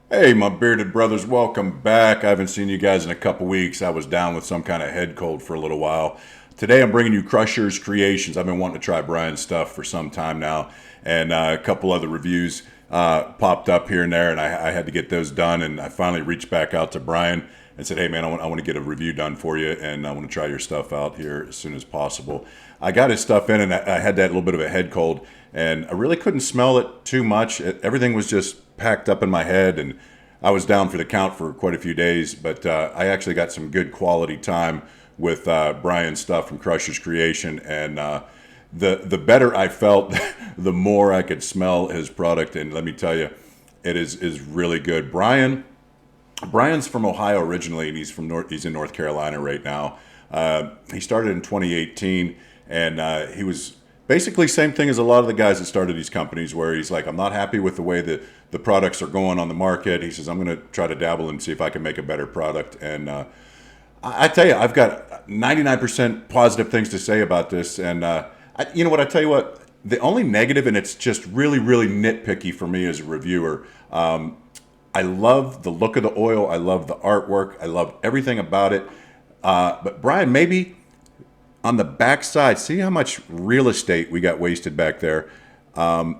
Hey, my bearded brothers, welcome back. I haven't seen you guys in a couple weeks. I was down with some kind of head cold for a little while. Today I'm bringing you Crusher's Creations. I've been wanting to try Brian's stuff for some time now, and a couple other reviews popped up here and there, and I had to get those done. And I finally reached back out to Brian and said, "Hey, man, I want to get a review done for you, and I want to try your stuff out here as soon as possible." I got his stuff in, and I had that little bit of a head cold, and I really couldn't smell it too much. Everything was just packed up in my head, and I was down for the count for quite a few days. But I actually got some good quality time with Brian's stuff from Crusher's Creation, and the better I felt, the more I could smell his product. And let me tell you, it is really good. Brian's from Ohio originally, and he's in North Carolina right now. He started in 2018, and he was basically same thing as a lot of the guys that started these companies, where he's like, I'm not happy with the way that the products are going on the market. He says, I'm going to try to dabble and see if I can make a better product. And I tell you, I've got 99% positive things to say about this. And you know what? I tell you what, the only negative, and it's just really, really nitpicky for me as a reviewer. I love the look of the oil. I love the artwork. I love everything about it. But Brian, maybe on the back side, see how much real estate we got wasted back there.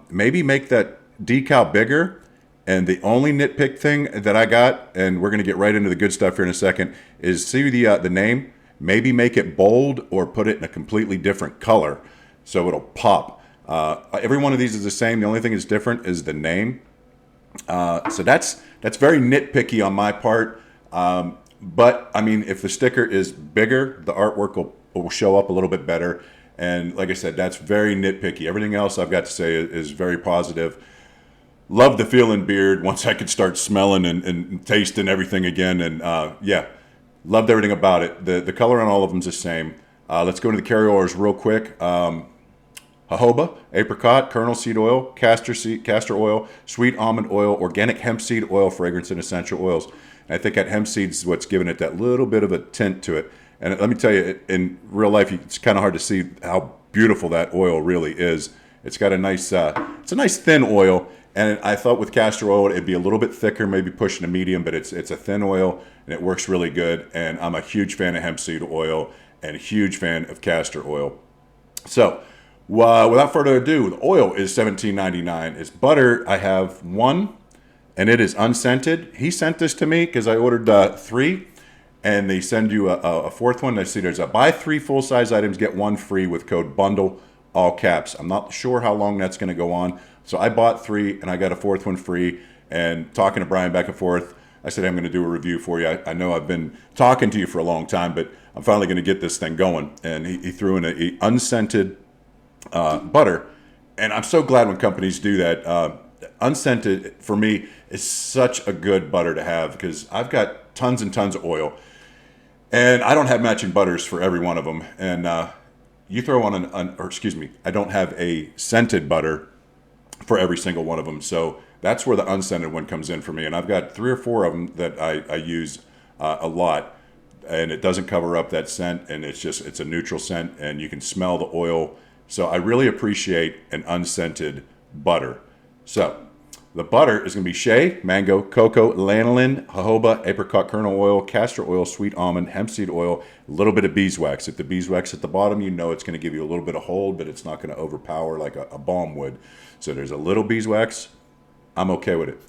Maybe make that decal bigger. And the only nitpick thing that I got, and we're going to get right into the good stuff here in a second, is see the name. Maybe make it bold or put it in a completely different color so it'll pop. Every one of these is the same. The only thing that's different is the name. So that's very nitpicky on my part. But I mean, if the sticker is bigger, the artwork will show up a little bit better. And like I said, that's very nitpicky. Everything else I've got to say is very positive. Love the feeling beard once I could start smelling and tasting everything again. And yeah, loved everything about it. The color on all of them is the same. Let's go into the carry-overs real quick. Jojoba, apricot, kernel seed oil, castor oil, sweet almond oil, organic hemp seed oil, fragrance, and essential oils. And I think that hemp seed is what's giving it that little bit of a tint to it. And let me tell you, in real life, it's kind of hard to see how beautiful that oil really is. It's got a nice, it's a nice thin oil. And I thought with castor oil, it'd be a little bit thicker, maybe pushing a medium, but it's a thin oil and it works really good. And I'm a huge fan of hemp seed oil and a huge fan of castor oil. So, without further ado, the oil is $17.99. It's butter. I have one, and it is unscented. He sent this to me because I ordered three, and they send you a fourth one. I see there's a buy three full size items, get one free with code BUNDLE, all caps. I'm not sure how long that's going to go on. So I bought three, and I got a fourth one free. And talking to Brian back and forth, I said, I'm going to do a review for you. I know I've been talking to you for a long time, but I'm finally going to get this thing going. And he threw in a unscented butter, and I'm so glad when companies do that. Unscented for me is such a good butter to have because I've got tons and tons of oil, and I don't have matching butters for every one of them. And you throw on or excuse me, I don't have a scented butter for every single one of them. So that's where the unscented one comes in for me. And I've got three or four of them that I use a lot, and it doesn't cover up that scent, and it's a neutral scent, and you can smell the oil. So I really appreciate an unscented butter. So the butter is going to be shea, mango, cocoa, lanolin, jojoba, apricot kernel oil, castor oil, sweet almond, hemp seed oil, a little bit of beeswax. If the beeswax at the bottom, you know it's going to give you a little bit of hold, but it's not going to overpower like a balm would. So there's a little beeswax. I'm okay with it.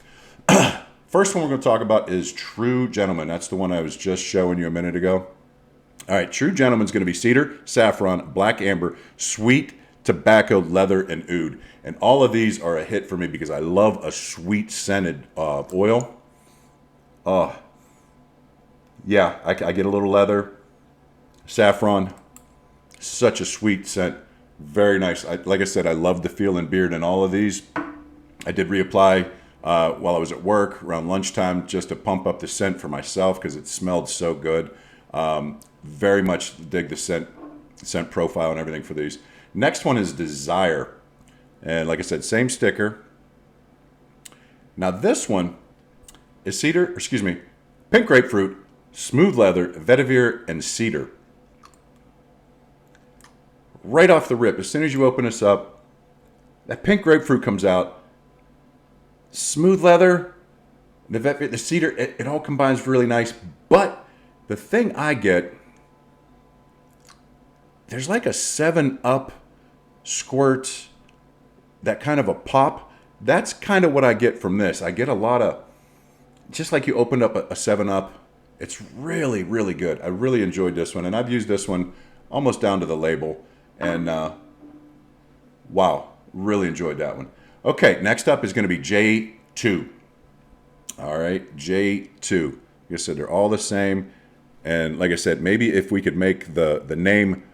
First one we're going to talk about is True Gentleman. That's the one I was just showing you a minute ago. All right, True Gentleman's going to be cedar, saffron, black amber, sweet tobacco, leather, and oud. And all of these are a hit for me because I love a sweet scented oil. Yeah, I get a little leather, saffron, such a sweet scent. Very nice. Like I said, I love the feel and beard in all of these. I did reapply while I was at work around lunchtime just to pump up the scent for myself because it smelled so good. Very much dig the scent profile and everything for these. Next one is Desire. And like I said, same sticker. Now this one is pink grapefruit, smooth leather, vetiver, and cedar. Right off the rip, as soon as you open this up, that pink grapefruit comes out. Smooth leather, The cedar, it all combines really nice. But the thing I get, there's like a 7-Up squirt, that kind of a pop. That's kind of what I get from this. I get a lot of, just like you opened up a 7-Up. It's really, really good. I really enjoyed this one. And I've used this one almost down to the label. And wow, really enjoyed that one. Okay, next up is going to be J2. All right, J2. Like I said, they're all the same. And like I said, maybe if we could make the name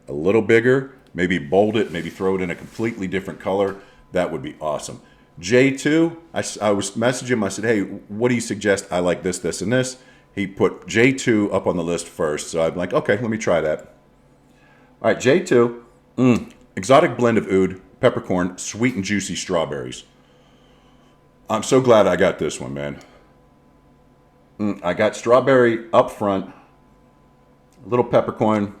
a little bigger, maybe bold it, maybe throw it in a completely different color, that would be awesome. J2, I was messaging him. I said, hey, what do you suggest? I like this, this, and this. He put J2 up on the list first. So I'm like, okay, let me try that. All right, J2, exotic blend of oud, peppercorn, sweet and juicy strawberries. I'm so glad I got this one, man. I got strawberry up front, a little peppercorn,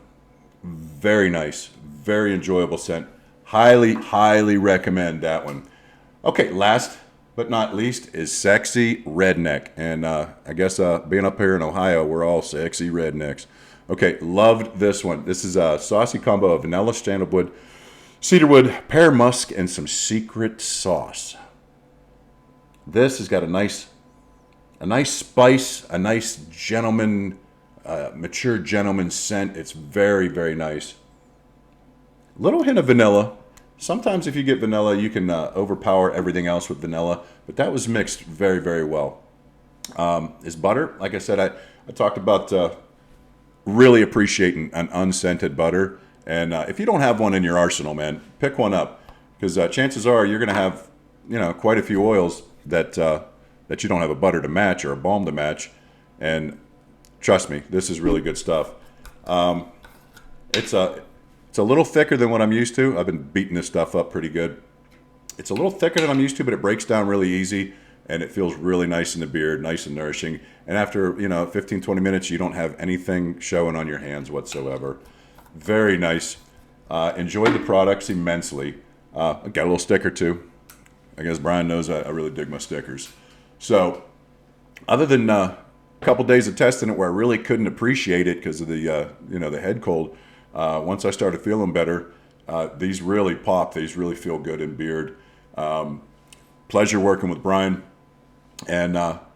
very nice, very enjoyable scent. Highly, highly recommend that one. Okay, last but not least is Sexy Redneck. And I guess being up here in Ohio, we're all sexy rednecks. Okay, loved this one. This is a saucy combo of vanilla, sandalwood, cedarwood, pear musk, and some secret sauce. This has got a nice spice, a nice gentleman, mature gentleman scent. It's very, very nice. Little hint of vanilla. Sometimes if you get vanilla, you can overpower everything else with vanilla, but that was mixed very, very well. Is butter. Like I said, I talked about really appreciating an unscented butter. And if you don't have one in your arsenal, man, pick one up. Because chances are you're going to have, quite a few oils that you don't have a butter to match or a balm to match. And trust me, this is really good stuff. It's a little thicker than what I'm used to. I've been beating this stuff up pretty good. It's a little thicker than I'm used to, but it breaks down really easy, and it feels really nice in the beard, nice and nourishing. And after, 15, 20 minutes, you don't have anything showing on your hands whatsoever. Very nice. Enjoyed the products immensely. I got a little sticker too. I guess Brian knows I really dig my stickers. So other than a couple days of testing it where I really couldn't appreciate it because of the, the head cold, once I started feeling better, these really pop. These really feel good in beard. Pleasure working with Brian. And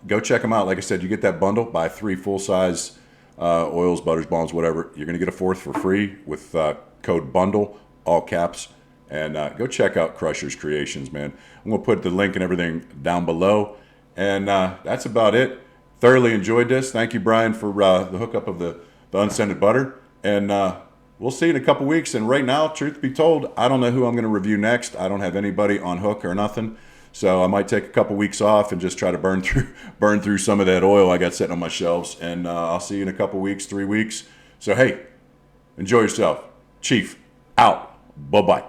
go check them out. Like I said, you get that bundle, buy 3 full-size oils, butters, balms, whatever. You're going to get a 4th for free with code BUNDLE, all caps. And go check out Crusher's Creations, man. I'm going to put the link and everything down below. And that's about it. Thoroughly enjoyed this. Thank you, Brian, for the hookup of the unscented butter. And we'll see you in a couple weeks. And right now, truth be told, I don't know who I'm going to review next. I don't have anybody on hook or nothing. So I might take a couple weeks off and just try to burn through some of that oil I got sitting on my shelves. And I'll see you in a couple weeks, 3 weeks. So, hey, enjoy yourself. Chief, out. Bye-bye.